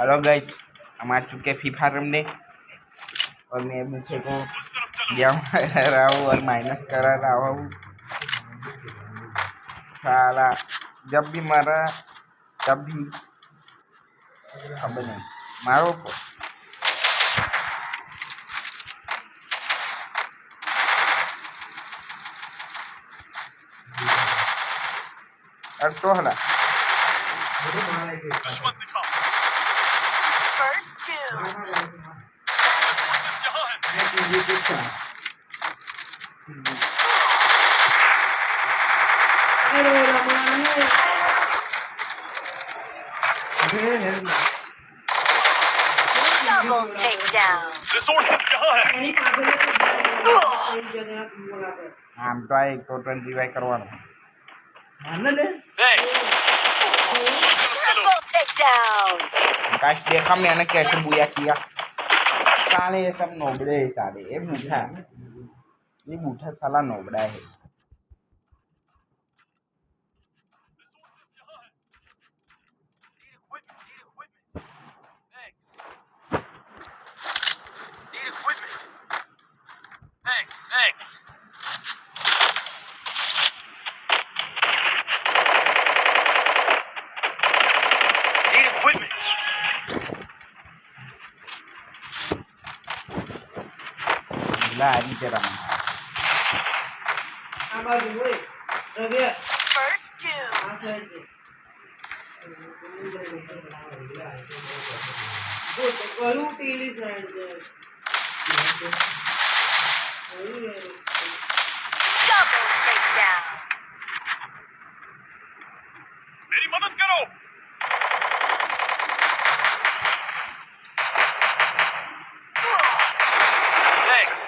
Hello guys, हम आ चुके free fire में और मैं मुझे को गेम रहा हूँ और माइनस करा रहा हूँ। साला जब भी मारा तब भी खबर नहीं मारो को और तो हला Double takedown. આમ તો આ એક ટોટલ રિવાઇવ કરવાનો Triple takedown. काश देखा मैंने कैसे बुया किया। साले ये सब नोबड़े है, साले ये बूढ़ा साला नोबड़ा है। Lari teram. First doom. Double takedown. मेरी मदद करो। Thanks.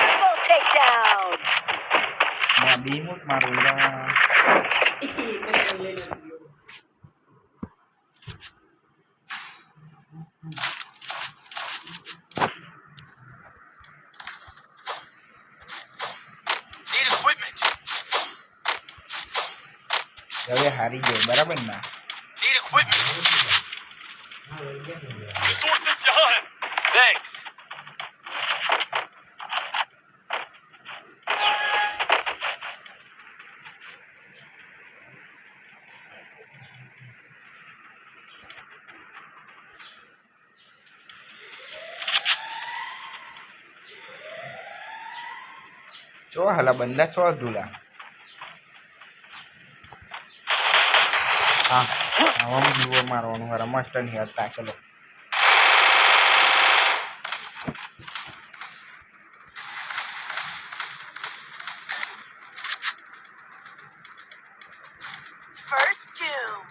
Triple takedown. मैं बीमूट मारूंगा। Need equipment. હવે હારી ગયો બરાબર ના Need equipment. Resources यहाँ है. Thanks. ચો હલા બંદા ચો ધૂલા હા આવા જીવો મારવાનું હરા મસ્ત નહીં હતા ચલો First doom.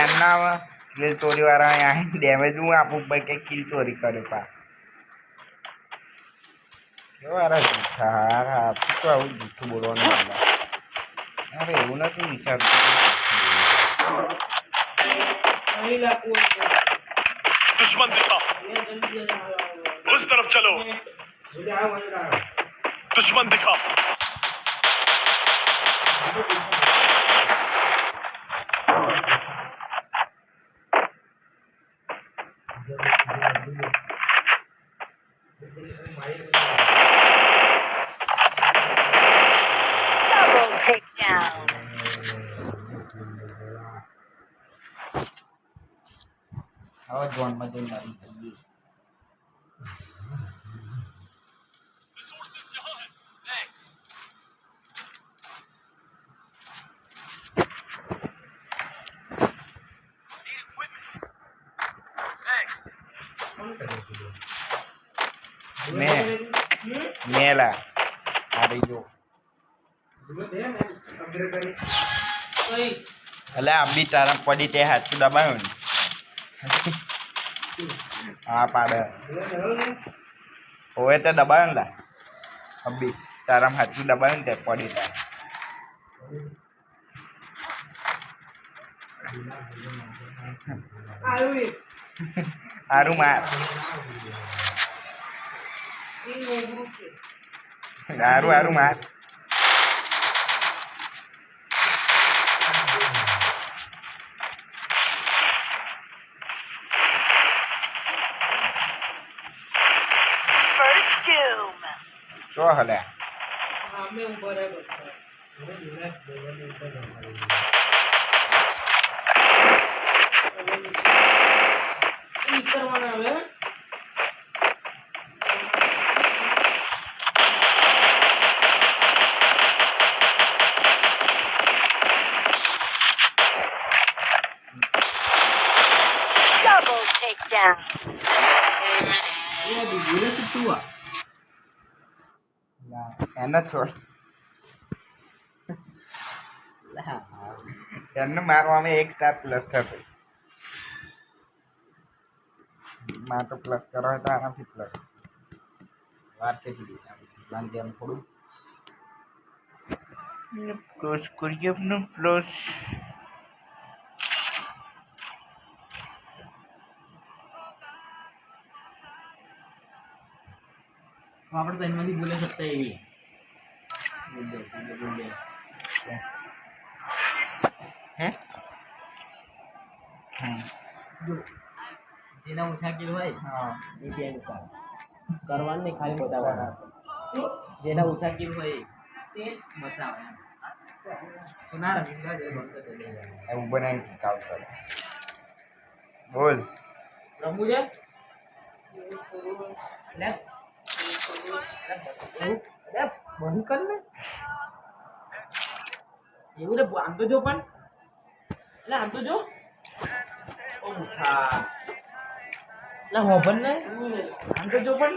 એમના કિલ ચોરી વાળા અહીં ડેમેજ હું આપું ભાઈ કે કિલ ચોરી કર્યો પા કેવા જૂઠા હારા શું આવું જૂઠું બોલવાનું અરે એવું નથી વિચારતું दुश्मन दिखा. उस तरफ चलो. दुश्मन दिखा. Double takedown. હવે જોનમાં જઈને મારી જઈએ Resources यहाँ है. Thanks. Need equipment. Thanks. મેલા હારી ગયો એટલે આ બી તારા પડી તે હાથું દબાયો ને હા પાડે હવે તે દબાયો ને અબી તારા હાથું દબાયો ને તે પડી તા હારું માર હારું હારું માર First doom. ચો હલે Double takedown. એને છોડ એને મારવામાં 1 સ્ટાર પ્લસ થશે માં તો પ્લસ કરો હોય તો આરામથી પ્લસ વાર કેટલી લાંબી એમ થોડું પ્લસ કરીએ ને પ્લસ આપણે તો એમાંથી બોલે શકતા એવી હે જો જેના ઓછા કિલો હોય હા એ બે કરવાનું નહીં ખાલી બતાવવાના જેના ઓછા કિલો હોય તે બતાવે તો ના રમીશ બંધ કરી દે એવું બનાવીને કિક આઉટ કરે બોલ રમવું છે બંધ કર ને એવું રે આમ તો જો પણ એટલે આમ તો જો ઓ મુઠા એટલે હોભન ને આમ તો જો પણ